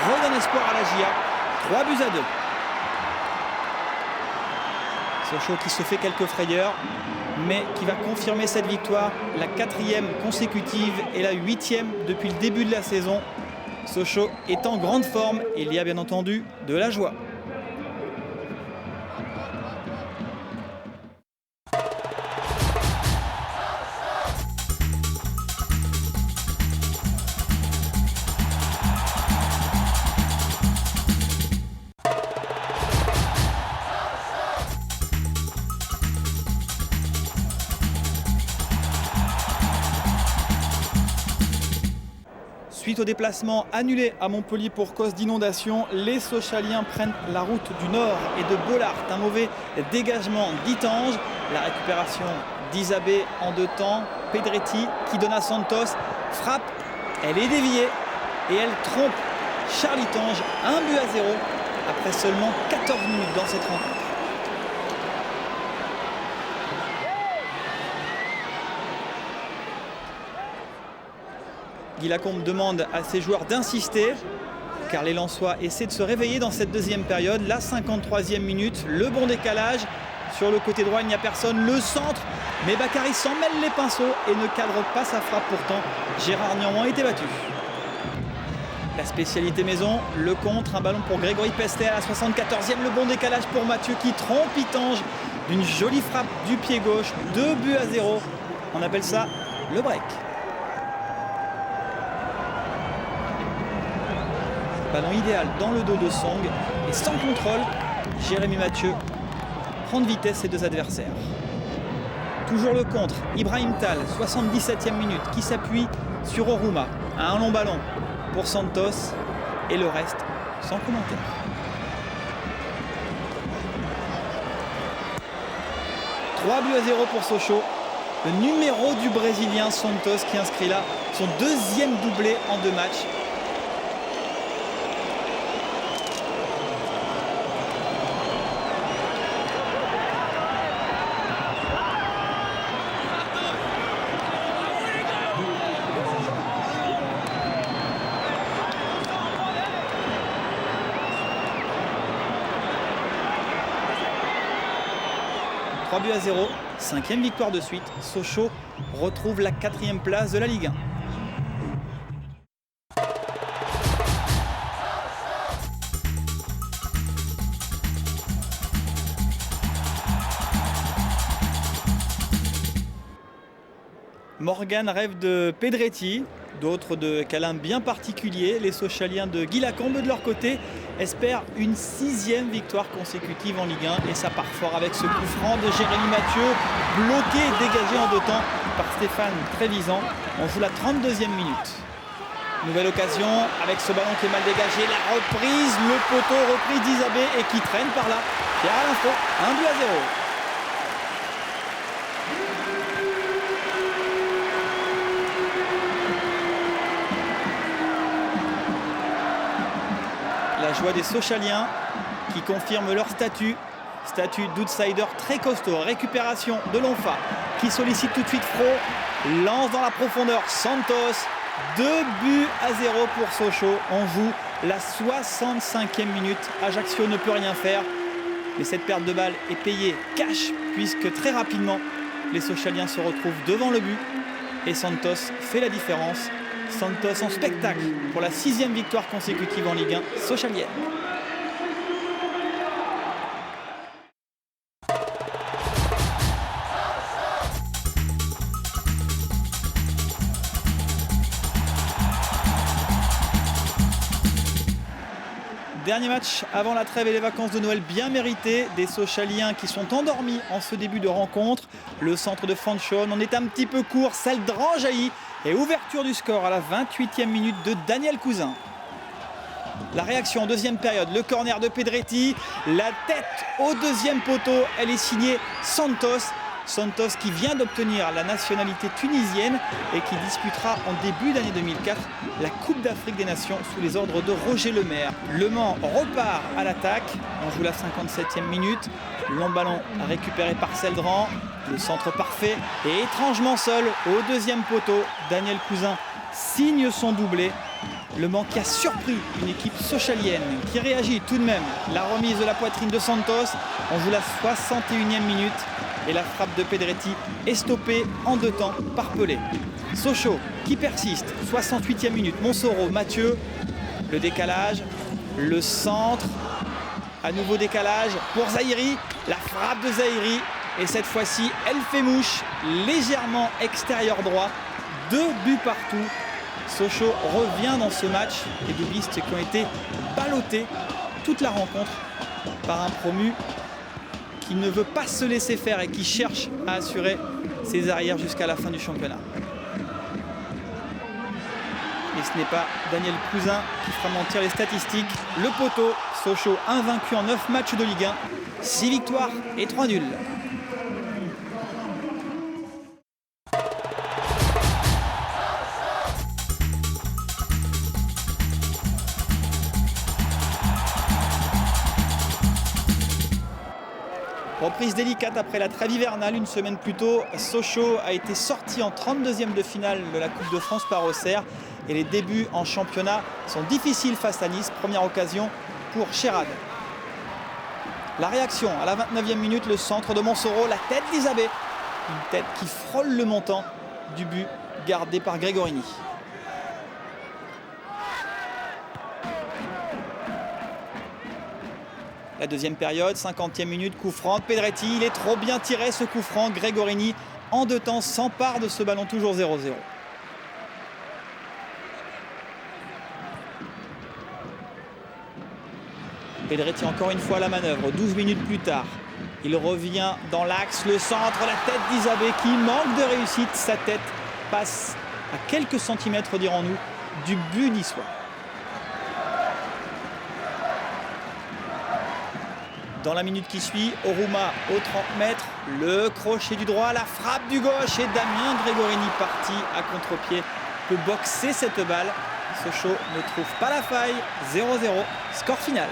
redonne espoir à la GIA. 3-2. Sochaux qui se fait quelques frayeurs, mais qui va confirmer cette victoire, la 4e consécutive et la 8e depuis le début de la saison. Sochaux est en grande forme et il y a bien entendu de la joie. Suite au déplacement annulé à Montpellier pour cause d'inondation, les Sochaliens prennent la route du Nord et de Bollard. Un mauvais dégagement d'Itange. La récupération d'Isabé en 2 temps. Pedretti qui donne à Santos. Frappe, elle est déviée et elle trompe Charles Itange. 1-0 après seulement 14 minutes dans cette rencontre. Guy Lacombe demande à ses joueurs d'insister car les Lensois essaient de se réveiller dans cette deuxième période. La 53e minute, le bon décalage. Sur le côté droit, il n'y a personne. Le centre, mais Bakary s'en mêle les pinceaux et ne cadre pas sa frappe. Pourtant, Gérard Niamant a été battu. La spécialité maison, le contre, un ballon pour Grégory Pestet à la 74e. Le bon décalage pour Mathieu qui trompe Itange d'une jolie frappe du pied gauche. 2-0. On appelle ça le break. Ballon idéal dans le dos de Song et sans contrôle, Jérémy Mathieu prend de vitesse ses 2 adversaires. Toujours le contre, Ibrahim Tal, 77e minute, qui s'appuie sur Oruma. Un long ballon pour Santos et le reste sans commentaire. « 3-0 pour Sochaux. Le numéro du Brésilien Santos qui inscrit là son 2e doublé en 2 matchs. « 3-0, 5e victoire de suite. Sochaux retrouve la 4e place de la Ligue 1. Morgan rêve de Pedretti, d'autres de câlins bien particuliers. Les Sochaliens de Guy Lacombe de leur côté espèrent une 6e victoire consécutive en Ligue 1 et ça part fort avec ce coup franc de Jérémy Mathieu, bloqué et dégagé en 2 temps par Stéphane Trévisan. On joue la 32e minute. Nouvelle occasion avec ce ballon qui est mal dégagé, la reprise, le poteau repris d'Isabé et qui traîne par là. Pierre à l'info, 1-0. La joie des Sochaliens qui confirment leur statut d'outsider très costaud. Récupération de Lonfa qui sollicite tout de suite Fro, lance dans la profondeur Santos. 2-0 pour Sochaux. On joue la 65e minute. Ajaccio ne peut rien faire. Mais cette perte de balle est payée cash puisque très rapidement les Sochaliens se retrouvent devant le but et Santos fait la différence. Santos en spectacle pour la 6e victoire consécutive en Ligue 1 sochalienne. Dernier match avant la trêve et les vacances de Noël bien méritées. Des Sochaliens qui sont endormis en ce début de rencontre. Le centre de Fanchon en est un petit peu court. Seldran jaillit. Et ouverture du score à la 28e minute de Daniel Cousin. La réaction en 2e période. Le corner de Pedretti. La tête au 2e poteau. Elle est signée Santos. Santos qui vient d'obtenir la nationalité tunisienne et qui disputera en début d'année 2004 la Coupe d'Afrique des Nations sous les ordres de Roger Lemaire. Le Mans repart à l'attaque. On joue la 57e minute. Long ballon récupéré par Seldran. Le centre parfait et étrangement seul au 2e poteau. Daniel Cousin signe son doublé. Le Mans qui a surpris une équipe sochalienne qui réagit tout de même. La remise de la poitrine de Santos. On joue la 61e minute et la frappe de Pedretti est stoppée en 2 temps par Pelé. Sochaux qui persiste. 68e minute. Montsoreau, Mathieu. Le décalage. Le centre. À nouveau décalage pour Zahiri. La frappe de Zahiri. Et cette fois-ci, elle fait mouche. Légèrement extérieur droit. 2 buts partout. Sochaux revient dans ce match. Les doublistes qui ont été ballottés toute la rencontre par un promu qui ne veut pas se laisser faire et qui cherche à assurer ses arrières jusqu'à la fin du championnat. Et ce n'est pas Daniel Cousin qui fera mentir les statistiques. Le poteau, Sochaux invaincu en 9 matchs de Ligue 1, 6 victoires et 3 nuls. Reprise délicate après la trêve hivernale. Une semaine plus tôt, Sochaux a été sorti en 32e de finale de la Coupe de France par Auxerre. Et les débuts en championnat sont difficiles face à Nice. Première occasion pour Chérad. La réaction à la 29e minute, le centre de Montsoreau, la tête d'Isabé. Une tête qui frôle le montant du but gardé par Gregorini. La deuxième période, 50e minute, coup franc de Pedretti. Il est trop bien tiré ce coup franc. Gregorini, en 2 temps, s'empare de ce ballon, toujours 0-0. Pedretti encore une fois à la manœuvre, 12 minutes plus tard. Il revient dans l'axe, le centre, la tête d'Isabé qui manque de réussite. Sa tête passe à quelques centimètres, dirons-nous, du but niçois. Dans la minute qui suit, Oruma au 30 mètres, le crochet du droit, la frappe du gauche et Damien Gregorini parti à contre-pied peut boxer cette balle. Sochaux ne trouve pas la faille, 0-0, score final.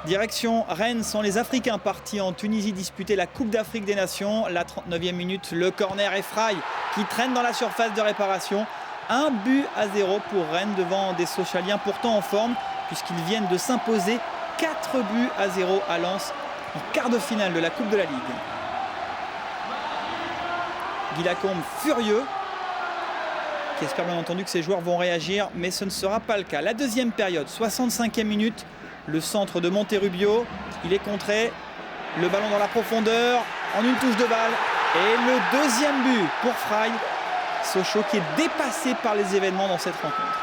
Direction Rennes, sont les Africains partis en Tunisie disputer la Coupe d'Afrique des Nations. La 39e minute, le corner et Fry qui traîne dans la surface de réparation. 1-0 pour Rennes devant des Sochaliens pourtant en forme puisqu'ils viennent de s'imposer 4-0 à Lens en quart de finale de la Coupe de la Ligue. Guy Lacombe furieux, qui espère bien entendu que ses joueurs vont réagir, mais ce ne sera pas le cas. La deuxième période, 65e minute. Le centre de Monterrubio, il est contré, le ballon dans la profondeur, en une touche de balle. Et le deuxième but pour Fry. Sochaux qui est dépassé par les événements dans cette rencontre.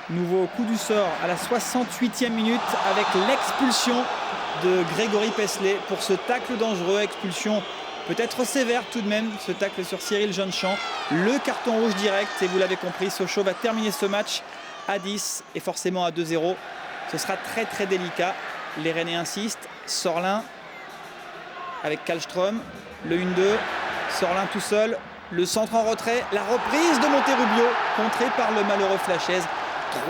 Nouveau coup du sort à la 68e minute avec l'expulsion de Grégory Pesley pour ce tacle dangereux, expulsion peut-être sévère tout de même, ce tacle sur Cyril Jeunechamp. Le carton rouge direct et vous l'avez compris, Sochaux va terminer ce match à 10 et forcément à 2-0. Ce sera très très délicat. Les Rennais insistent. Sorlin avec Kallström. Le 1-2. Sorlin tout seul. Le centre en retrait. La reprise de Monterrubio contrée par le malheureux Flashez.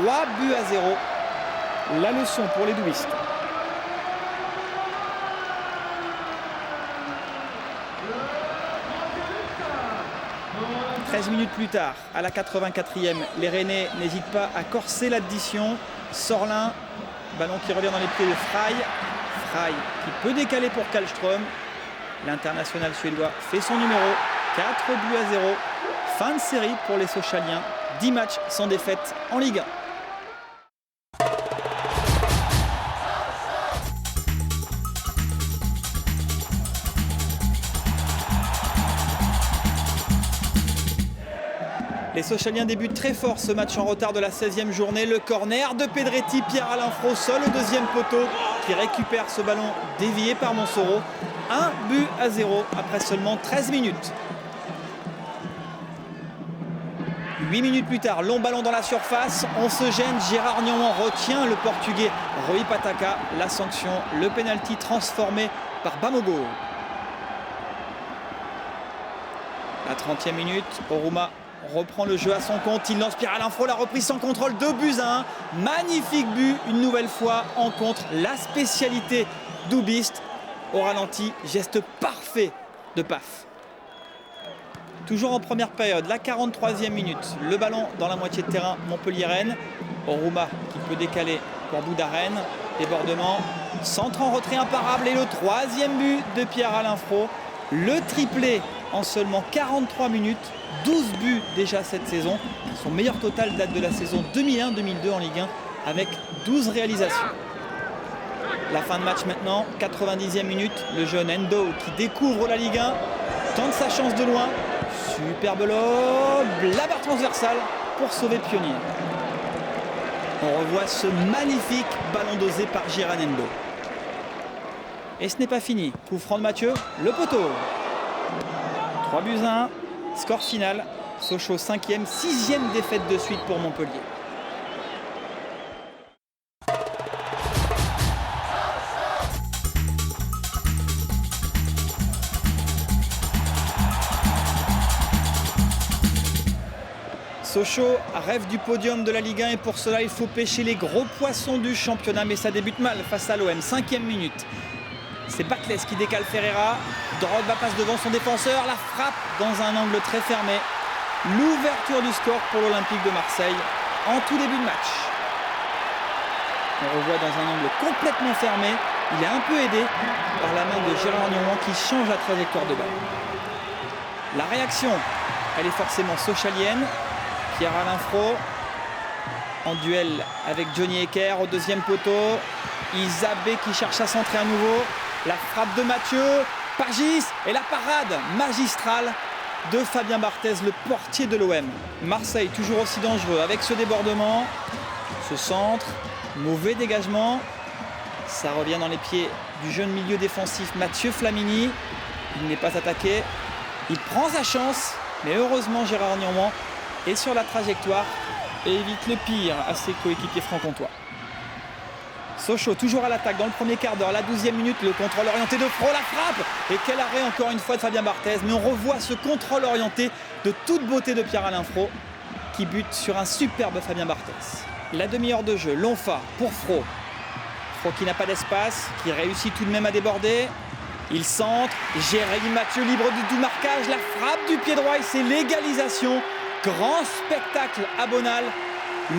3-0. La leçon pour les doublistes. 13 minutes plus tard, à la 84e, les Rennais n'hésitent pas à corser l'addition. Sorlin, ballon qui revient dans les pieds de Fry. Fry qui peut décaler pour Kallström. L'international suédois fait son numéro. 4-0. Fin de série pour les Sochaliens. 10 matchs sans défaite en Ligue 1. Les Sochaliens débutent très fort ce match en retard de la 16e journée. Le corner de Pedretti, Pierre-Alain Frossol au deuxième poteau qui récupère ce ballon dévié par Montsoreau. 1-0 après seulement 13 minutes. 8 minutes plus tard, long ballon dans la surface. On se gêne, Gérard Niamant retient le Portugais Rui Pataka. La sanction, le pénalty transformé par Bamogo. La 30e minute, Oruma reprend le jeu à son compte, il lance Pierre-Alain Frot, la reprise sans contrôle, 2-1. Magnifique but, une nouvelle fois en contre, la spécialité d'Oubiste. Au ralenti, geste parfait de Paf. Toujours en première période, la 43e minute, le ballon dans la moitié de terrain montpelliéraine. Oruma qui peut décaler pour Boudarène, débordement, centre en retrait imparable et le 3e but de Pierre-Alain Frot. Le triplé en seulement 43 minutes, 12 buts déjà cette saison. Son meilleur total date de la saison 2001-2002 en Ligue 1 avec 12 réalisations. La fin de match maintenant, 90e minute, le jeune Endo qui découvre la Ligue 1, tente sa chance de loin, superbe lob, la barre transversale pour sauver Pionnier. On revoit ce magnifique ballon dosé par Giran Endo. Et ce n'est pas fini, coup franc de Mathieu, le poteau. 3-1, score final, Sochaux 5e, 6e défaite de suite pour Montpellier. Sochaux rêve du podium de la Ligue 1 et pour cela il faut pêcher les gros poissons du championnat, mais ça débute mal face à l'OM, 5e minute. C'est Batles qui décale Ferreira, Drogba passe devant son défenseur, la frappe dans un angle très fermé. L'ouverture du score pour l'Olympique de Marseille en tout début de match. On revoit dans un angle complètement fermé, il est un peu aidé par la main de Gérard Niouan qui change la trajectoire de balle. La réaction, elle est forcément sochalienne. Pierre-Alain Frot en duel avec Johnny Hecker au 2e poteau. Isabé qui cherche à centrer à nouveau. La frappe de Mathieu. Pagis et la parade magistrale de Fabien Barthez, le portier de l'OM. Marseille toujours aussi dangereux avec ce débordement. Ce centre. Mauvais dégagement. Ça revient dans les pieds du jeune milieu défensif Mathieu Flamini. Il n'est pas attaqué. Il prend sa chance. Mais heureusement Gérard Niouan est sur la trajectoire et évite le pire à ses coéquipiers franc-comtois. Sochaux toujours à l'attaque dans le premier quart d'heure, la 12e minute, le contrôle orienté de Frot, la frappe et quel arrêt encore une fois de Fabien Barthez, mais on revoit ce contrôle orienté de toute beauté de Pierre-Alain Frot qui bute sur un superbe Fabien Barthez. La demi-heure de jeu, Lonfa pour Frot. Frot qui n'a pas d'espace, qui réussit tout de même à déborder. Il centre, Jérémy Mathieu libre de tout marquage, la frappe du pied droit et c'est l'égalisation. Grand spectacle à Bonal,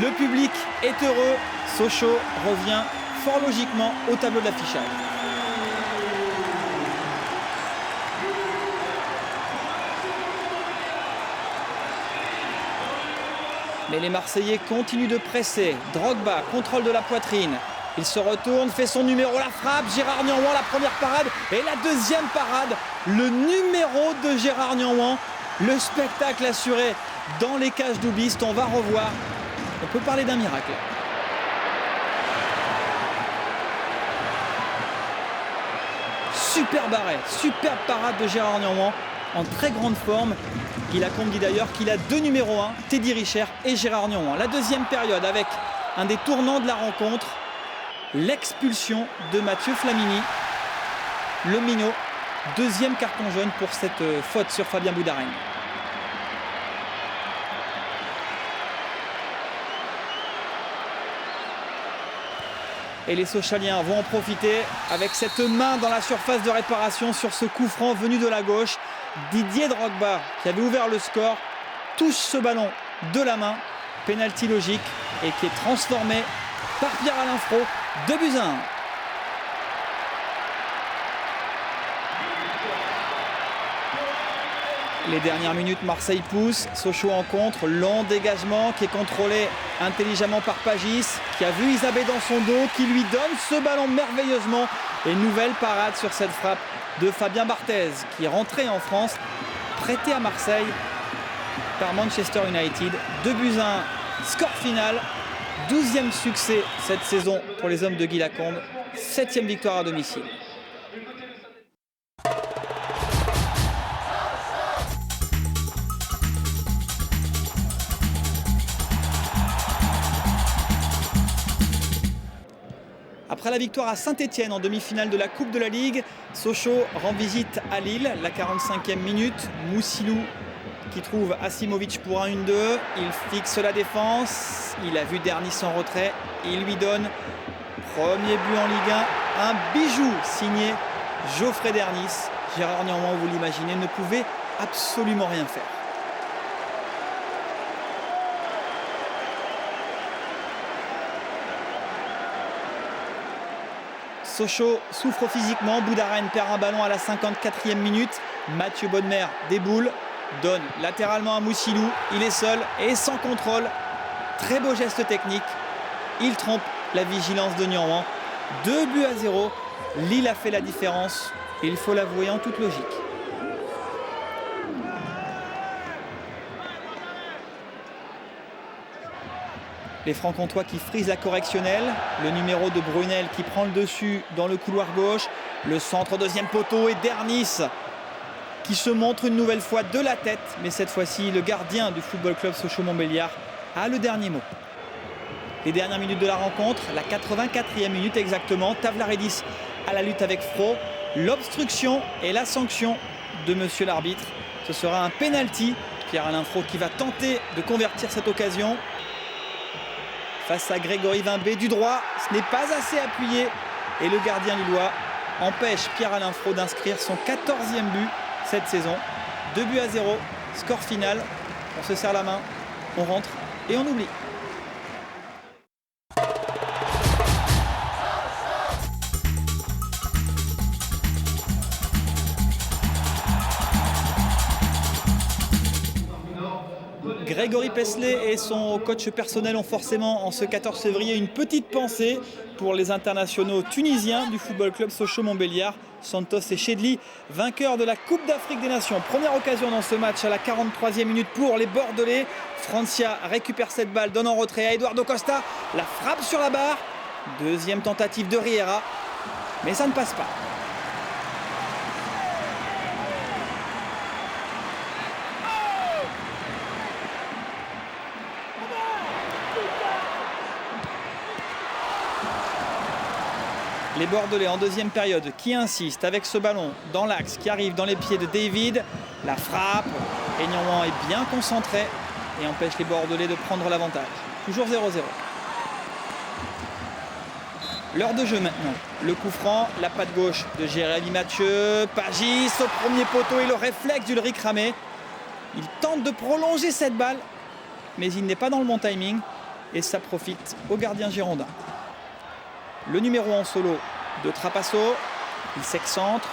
le public est heureux, Sochaux revient fort logiquement au tableau de l'affichage. Mais les Marseillais continuent de presser, Drogba, contrôle de la poitrine, il se retourne, fait son numéro, la frappe, Gérard Niouan, la première parade et la deuxième parade, le numéro de Gérard Niouan, le spectacle assuré dans les cages d'Oubiste, on va revoir. On peut parler d'un miracle. Superbe arrêt, superbe parade de Gérard Niouan en très grande forme. Il a dit d'ailleurs qu'il a 2 numéros 1, Teddy Richer et Gérard Niouan. La deuxième période avec un des tournants de la rencontre, l'expulsion de Mathieu Flamini. Le minot, 2e carton jaune pour cette faute sur Fabien Boudarène. Et les Sochaliens vont en profiter avec cette main dans la surface de réparation sur ce coup franc venu de la gauche. Didier Drogba, qui avait ouvert le score, touche ce ballon de la main. Pénalty logique et qui est transformé par Pierre-Alain Frot. 2-1. Les dernières minutes, Marseille pousse, Sochaux en contre, long dégagement qui est contrôlé intelligemment par Pagis, qui a vu Isabé dans son dos, qui lui donne ce ballon merveilleusement. Et nouvelle parade sur cette frappe de Fabien Barthez, qui est rentré en France, prêté à Marseille par Manchester United. 2-1, score final, 12e succès cette saison pour les hommes de Guy Lacombe, 7e victoire à domicile. Après la victoire à Saint-Etienne en demi-finale de la Coupe de la Ligue, Sochaux rend visite à Lille, la 45e minute. Moussilou qui trouve Asimovic pour un 1-2. Il fixe la défense. Il a vu Dernis en retrait. Il lui donne premier but en Ligue 1. Un bijou signé Geoffrey Dernis. Gérard Niormand, vous l'imaginez, ne pouvait absolument rien faire. Sochaux souffre physiquement. Boudarène perd un ballon à la 54e minute. Mathieu Bodmer déboule, donne latéralement à Moussilou. Il est seul et sans contrôle. Très beau geste technique. Il trompe la vigilance de Niormand. 2-0. Lille a fait la différence. Et il faut l'avouer en toute logique. Les Franc-Comtois qui frisent la correctionnelle. Le numéro de Brunel qui prend le dessus dans le couloir gauche. Le centre, deuxième poteau, et Dernis qui se montre une nouvelle fois de la tête. Mais cette fois-ci, le gardien du Football Club Sochaux-Montbéliard a le dernier mot. Les dernières minutes de la rencontre, la 84e minute exactement. Tavlaridis à la lutte avec Fro. L'obstruction et la sanction de monsieur l'arbitre. Ce sera un penalty. Pierre-Alain Fro qui va tenter de convertir cette occasion. Face à Grégory Vimbé du droit, ce n'est pas assez appuyé et le gardien lillois empêche Pierre-Alain Fro d'inscrire son 14e but cette saison. 2-0, score final. On se serre la main, on rentre et on oublie. Grégory Pesley et son coach personnel ont forcément en ce 14 février une petite pensée pour les internationaux tunisiens du Football Club Sochaux-Montbéliard, Santos et Chedli, vainqueurs de la Coupe d'Afrique des Nations. Première occasion dans ce match à la 43e minute pour les Bordelais. Francia récupère cette balle, donne en retrait à Eduardo Costa, la frappe sur la barre. Deuxième tentative de Riera, mais ça ne passe pas. Les Bordelais en deuxième période qui insistent avec ce ballon dans l'axe qui arrive dans les pieds de David. La frappe, et Niormand est bien concentré et empêche les Bordelais de prendre l'avantage. Toujours 0-0. L'heure de jeu maintenant. Le coup franc, la patte gauche de Jérémy Mathieu. Pagis au premier poteau et le réflexe d'Ulrich Ramé. Il tente de prolonger cette balle, mais il n'est pas dans le bon timing et ça profite au gardien girondin. Le numéro en solo de Trapasso, il s'excentre,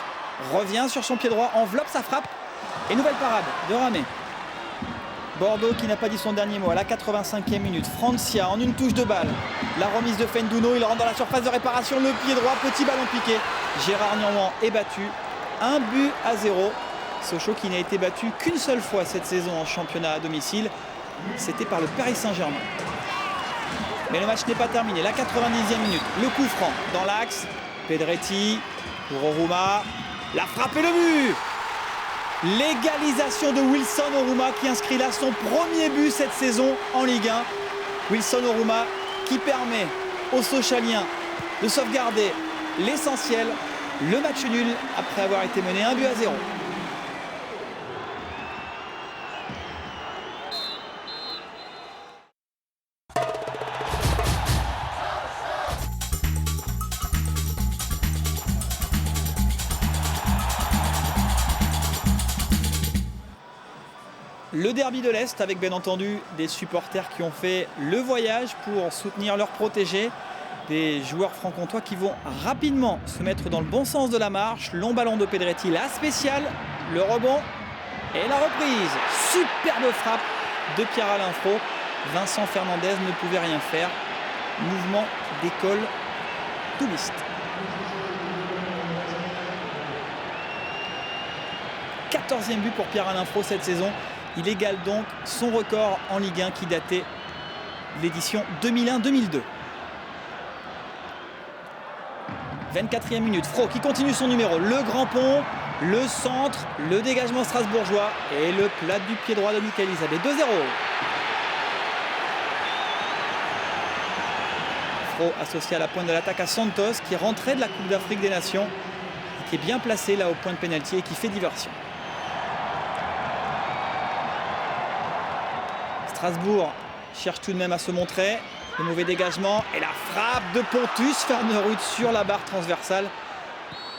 revient sur son pied droit, enveloppe sa frappe et nouvelle parade de Ramé. Bordeaux qui n'a pas dit son dernier mot à la 85e minute. Francia en une touche de balle. La remise de Fendouno, il rentre dans la surface de réparation, le pied droit, petit ballon piqué. Gérard Niormand est battu, 1-0. Sochaux qui n'a été battu qu'une seule fois cette saison en championnat à domicile, c'était par le Paris Saint-Germain. Mais le match n'est pas terminé. La 90e minute, le coup franc dans l'axe. Pedretti pour Oruma. La frappe et le but. L'égalisation de Wilson Oruma qui inscrit là son premier but cette saison en Ligue 1. Wilson Oruma qui permet aux Sochaliens de sauvegarder l'essentiel. Le match nul après avoir été mené 1-0. Le derby de l'Est avec bien entendu des supporters qui ont fait le voyage pour soutenir leurs protégés. Des joueurs franc-comtois qui vont rapidement se mettre dans le bon sens de la marche. Long ballon de Pedretti, la spéciale, le rebond et la reprise. Superbe frappe de Pierre-Alain Fro. Vincent Fernandez ne pouvait rien faire. Mouvement d'école toubiste. 14e but pour Pierre-Alain Fro cette saison. Il égale donc son record en Ligue 1 qui datait de l'édition 2001-2002. 24e minute, Fro qui continue son numéro. Le grand pont, le centre, le dégagement strasbourgeois et le plat du pied droit de Michael Isabé. 2-0. Fro associé à la pointe de l'attaque à Santos qui est rentré de la Coupe d'Afrique des Nations et qui est bien placé là au point de pénalty et qui fait diversion. Strasbourg cherche tout de même à se montrer. Le mauvais dégagement et la frappe de Pontus Farnerud sur la barre transversale.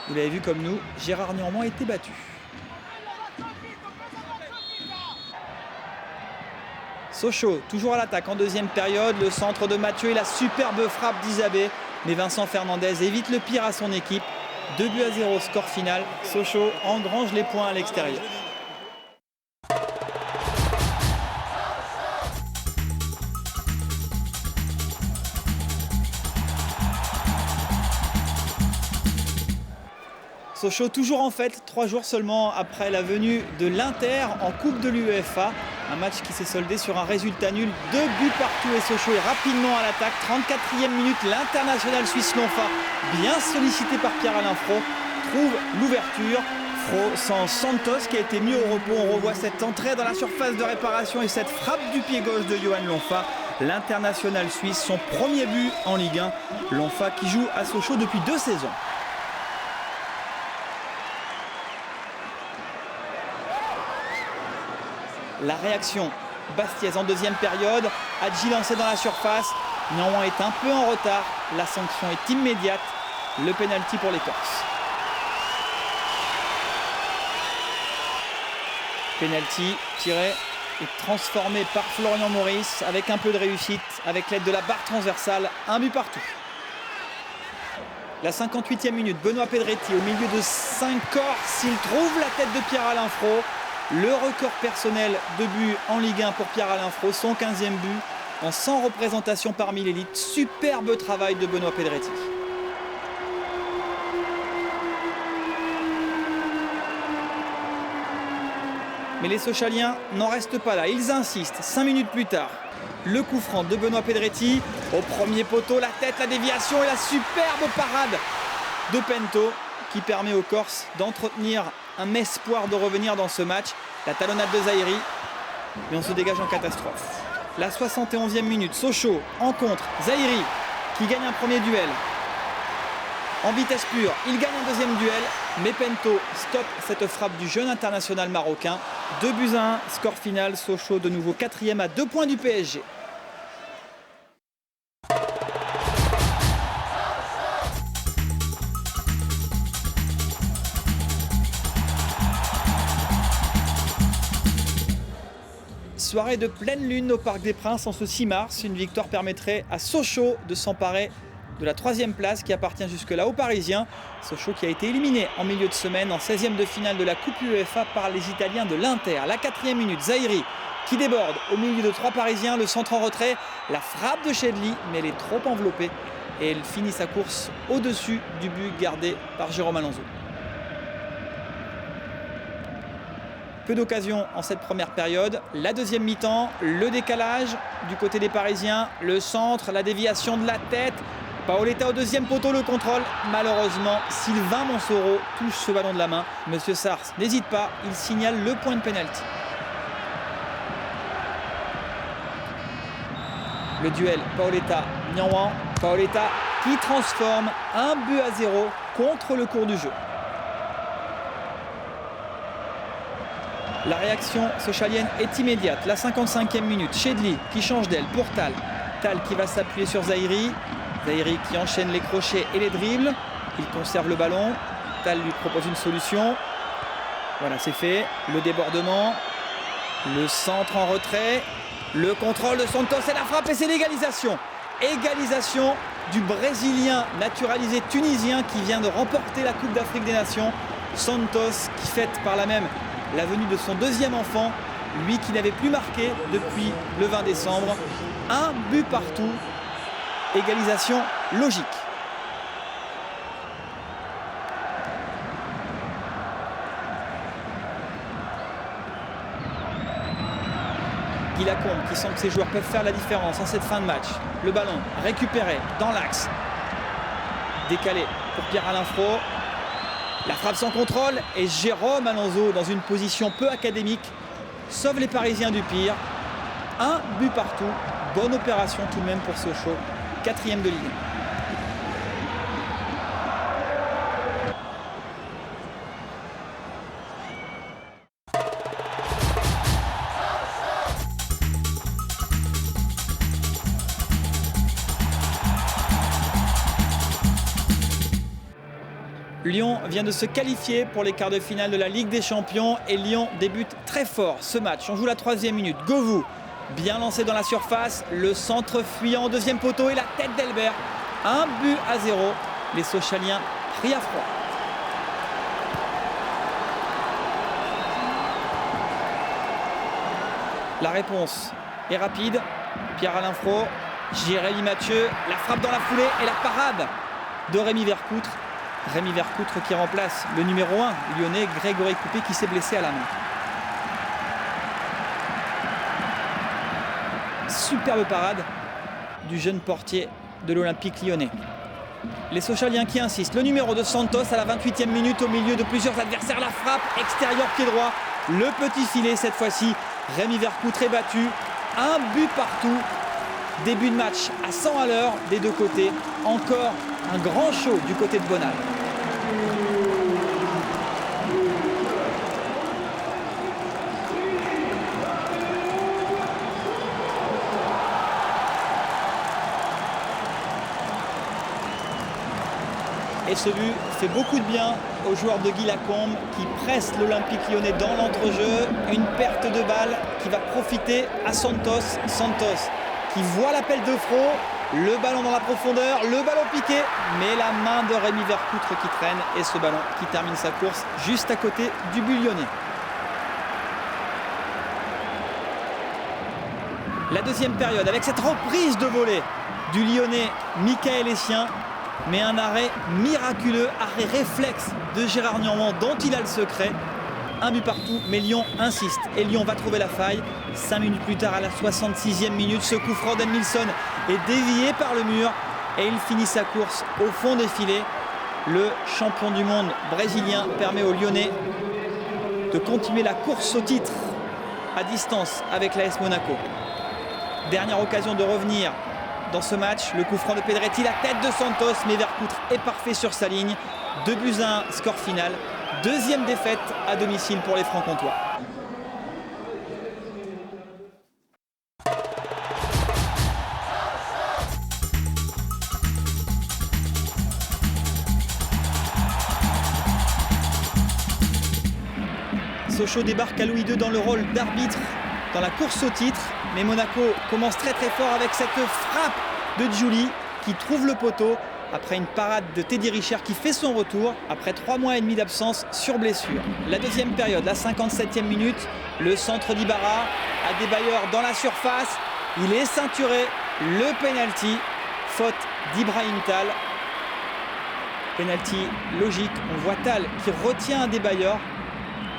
Vous l'avez vu comme nous, Gérard Niormand a été battu. Sochaux, toujours à l'attaque en deuxième période. Le centre de Mathieu et la superbe frappe d'Isabé. Mais Vincent Fernandez évite le pire à son équipe. 2-0 score final. Sochaux engrange les points à l'extérieur. Sochaux toujours en fête, 3 jours seulement après la venue de l'Inter en Coupe de l'UEFA. Un match qui s'est soldé sur un résultat nul, 2 buts partout et Sochaux est rapidement à l'attaque. 34e minute, l'international suisse Lonfa, bien sollicité par Pierre-Alain Fro, trouve l'ouverture. Fro sans Santos qui a été mis au repos. On revoit cette entrée dans la surface de réparation et cette frappe du pied gauche de Johan Lonfa. L'international suisse, son premier but en Ligue 1. Lonfa qui joue à Sochaux depuis 2 saisons. La réaction bastiaise en deuxième période. Hadji lancé dans la surface. Niormand est un peu en retard. La sanction est immédiate. Le pénalty pour les Corses. Pénalty tiré et transformé par Florian Maurice avec un peu de réussite, avec l'aide de la barre transversale. Un but partout. La 58e minute, Benoît Pedretti au milieu de 5 Corses. Il trouve la tête de Pierre-Alain Fro. Le record personnel de buts en Ligue 1 pour Pierre-Alain Fro, son 15e but en 100 représentations parmi l'élite. Superbe travail de Benoît Pedretti. Mais les Sochaliens n'en restent pas là, ils insistent. 5 minutes plus tard, le coup franc de Benoît Pedretti au premier poteau, la tête, la déviation et la superbe parade de Pento qui permet aux Corses d'entretenir un espoir de revenir dans ce match. La talonnade de Zahiri, mais on se dégage en catastrophe. La 71e minute, Sochaux en contre, Zahiri qui gagne un premier duel. En vitesse pure, il gagne un deuxième duel, mais Pento stoppe cette frappe du jeune international marocain. 2-1, score final, Sochaux de nouveau 4e à 2 points du PSG. Soirée de pleine lune au Parc des Princes en ce 6 mars. Une victoire permettrait à Sochaux de s'emparer de la 3e place qui appartient jusque-là aux Parisiens. Sochaux qui a été éliminé en milieu de semaine en 16e de finale de la Coupe UEFA par les Italiens de l'Inter. La 4e minute, Zahiri qui déborde au milieu de 3 Parisiens. Le centre en retrait, la frappe de Chedli, mais elle est trop enveloppée. Et elle finit sa course au-dessus du but gardé par Jérôme Alonso. Peu d'occasions en cette première période. La deuxième mi-temps, le décalage du côté des Parisiens, le centre, la déviation de la tête. Paoletta au deuxième poteau, le contrôle. Malheureusement, Sylvain Monsoro touche ce ballon de la main. Monsieur Sars n'hésite pas, il signale le point de pénalty. Le duel Paoletta-Niormand. Paoletta qui transforme 1-0 contre le cours du jeu. La réaction sochalienne est immédiate. La 55e minute, Chedli qui change d'aile pour Tal. Tal qui va s'appuyer sur Zahiri. Zahiri qui enchaîne les crochets et les dribbles. Il conserve le ballon. Tal lui propose une solution. Voilà, c'est fait. Le débordement. Le centre en retrait. Le contrôle de Santos et la frappe et c'est l'égalisation. Égalisation du Brésilien naturalisé tunisien qui vient de remporter la Coupe d'Afrique des Nations. Santos qui fête par là même la venue de son deuxième enfant, lui qui n'avait plus marqué depuis le 20 décembre. 1 but partout, égalisation logique. Guy Lacombe qui sent que ses joueurs peuvent faire la différence en cette fin de match. Le ballon récupéré dans l'axe, décalé pour Pierre-Alain Fro. La frappe sans contrôle et Jérôme Alonso dans une position peu académique sauve les Parisiens du pire. 1 but partout, bonne opération tout de même pour Sochaux, 4e de Ligue 1. Lyon vient de se qualifier pour les quarts de finale de la Ligue des Champions et Lyon débute très fort ce match. On joue la 3e minute. Govou, bien lancé dans la surface, le centre fuyant au 2e poteau et la tête d'Elbert. 1-0. Les Sochaliens pris à froid. La réponse est rapide. Pierre-Alain Fro, Jérémy Mathieu, la frappe dans la foulée et la parade de Rémi Vercoutre. Rémi Vercoutre qui remplace le numéro 1 lyonnais Grégory Coupé qui s'est blessé à la main. Superbe parade du jeune portier de l'Olympique lyonnais. Les Sochaliens qui insistent. Le numéro de Santos à la 28e minute au milieu de plusieurs adversaires. La frappe extérieure pied droit. Le petit filet cette fois-ci. Rémi Vercoutre est battu. 1 but partout. Début de match à 100 à l'heure des deux côtés. Encore un grand show du côté de Bonal. Et ce but fait beaucoup de bien aux joueurs de Guy Lacombe qui pressent l'Olympique lyonnais dans l'entrejeu. Une perte de balle qui va profiter à Santos. Santos qui voit l'appel de Fro. Le ballon dans la profondeur, le ballon piqué, mais la main de Rémi Vercoutre qui traîne et ce ballon qui termine sa course juste à côté du but lyonnais. La deuxième période avec cette reprise de volée du lyonnais Michael Essien, mais un arrêt miraculeux, arrêt réflexe de Gérard Niormand dont il a le secret. 1 but partout, mais Lyon insiste et Lyon va trouver la faille. 5 minutes plus tard, à la 66e minute, ce coup franc d'Edmilson est dévié par le mur et il finit sa course au fond des filets. Le champion du monde brésilien permet aux Lyonnais de continuer la course au titre à distance avec l'AS Monaco. Dernière occasion de revenir dans ce match, le coup franc de Pedretti, la tête de Santos, mais Vercoutre est parfait sur sa ligne. 2-1, score final. Deuxième défaite à domicile pour les Francs-Comtois. Sochaux débarque à Louis II dans le rôle d'arbitre dans la course au titre. Mais Monaco commence très fort avec cette frappe de Giuli qui trouve le poteau après une parade de Teddy Richer qui fait son retour après 3 mois et demi d'absence sur blessure. La deuxième période, la 57e minute, le centre d'Ibarra, Adebayor dans la surface, il est ceinturé, le penalty, faute d'Ibrahim Tal. Penalty logique, on voit Tal qui retient Adebayor,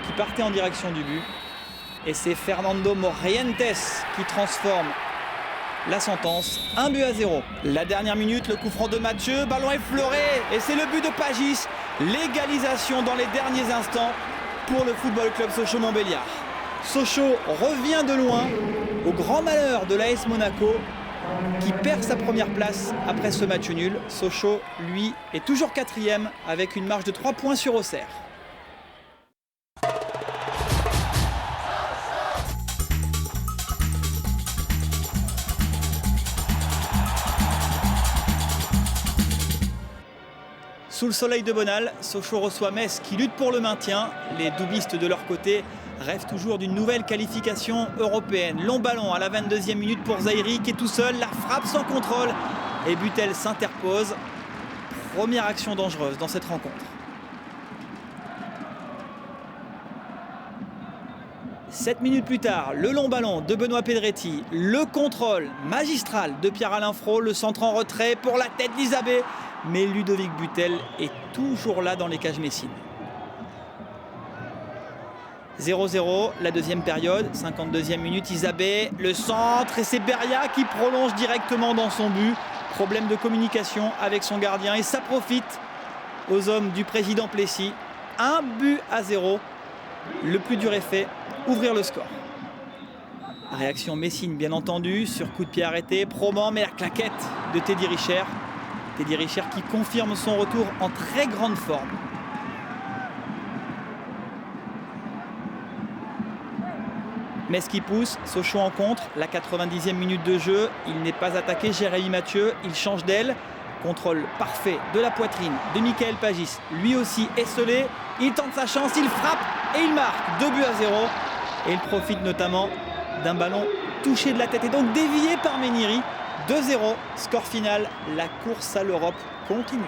qui partait en direction du but. Et c'est Fernando Morientes qui transforme la sentence. 1-0. La dernière minute, le coup franc de Mathieu, ballon effleuré et c'est le but de Pagis. L'égalisation dans les derniers instants pour le Football Club Sochaux-Montbéliard. Sochaux revient de loin au grand malheur de l'AS Monaco qui perd sa première place après ce match nul. Sochaux, lui, est toujours 4e avec une marge de 3 points sur Auxerre. Sous le soleil de Bonal, Sochaux reçoit Metz qui lutte pour le maintien. Les doublistes de leur côté rêvent toujours d'une nouvelle qualification européenne. Long ballon à la 22e minute pour Zaïri qui est tout seul. La frappe sans contrôle et Butel s'interpose. Première action dangereuse dans cette rencontre. 7 minutes plus tard, le long ballon de Benoît Pedretti, le contrôle magistral de Pierre-Alain Fro, le centre en retrait pour la tête d'Isabé. Mais Ludovic Butel est toujours là dans les cages messines. 0-0, la deuxième période, 52e minute, Isabé, le centre et c'est Beria qui prolonge directement dans son but. Problème de communication avec son gardien et ça profite aux hommes du président Plessis. 1-0, le plus dur est fait, ouvrir le score. Réaction Messine bien entendu, sur coup de pied arrêté, Proman, mais la claquette de Teddy Richer. Teddy Richer qui confirme son retour en très grande forme. Metz qui pousse, Sochaux en contre, la 90e minute de jeu, il n'est pas attaqué, Jérémy Mathieu, il change d'aile, Contrôle parfait de la poitrine de Michael Pagis. Lui aussi esselé. Il tente sa chance, il frappe et il marque 2 buts à 0. Et il profite notamment d'un ballon touché de la tête et donc dévié par Meniri. 2-0, score final. La course à l'Europe continue.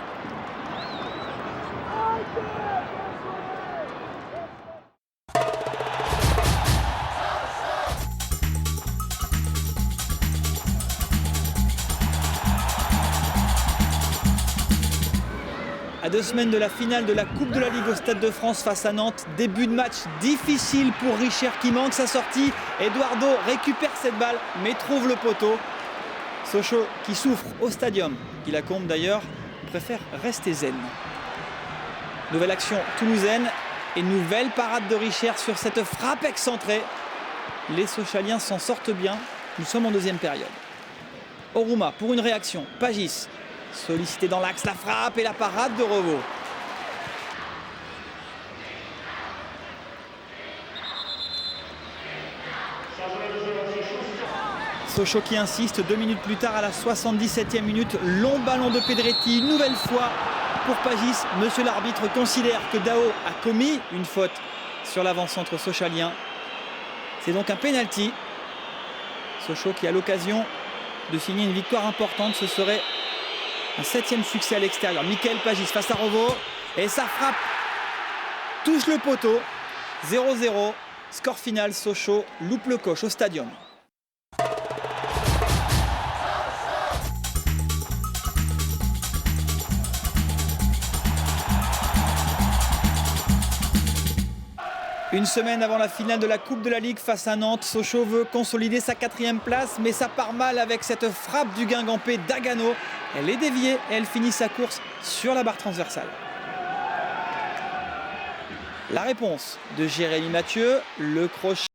À 2 semaines de la finale de la Coupe de la Ligue au Stade de France face à Nantes, début de match difficile pour Richer qui manque sa sortie. Eduardo récupère cette balle mais trouve le poteau. Sochaux qui souffre au stadium, qui l'accombe d'ailleurs, préfère rester zen. Nouvelle action toulousaine et nouvelle parade de Richer sur cette frappe excentrée. Les Sochaliens s'en sortent bien, nous sommes en deuxième période. Oruma pour une réaction, Pagis. Sollicité dans l'axe, la frappe et la parade de Revaux. Sochaux qui insiste 2 minutes plus tard à la 77e minute. Long ballon de Pedretti, une nouvelle fois pour Pagis. Monsieur l'arbitre considère que Dao a commis une faute sur l'avant-centre sochalien. C'est donc un pénalty. Sochaux qui a l'occasion de signer une victoire importante. Ce serait un 7e succès à l'extérieur. Michael Pagis face à Revaux. Et sa frappe touche le poteau. 0-0. Score final, Sochaux loupe le coche au stadium. Une semaine avant la finale de la Coupe de la Ligue face à Nantes, Sochaux veut consolider sa 4e place, mais ça part mal avec cette frappe du Guingampais Dagano. Elle est déviée et elle finit sa course sur la barre transversale. La réponse de Jérémy Mathieu, le crochet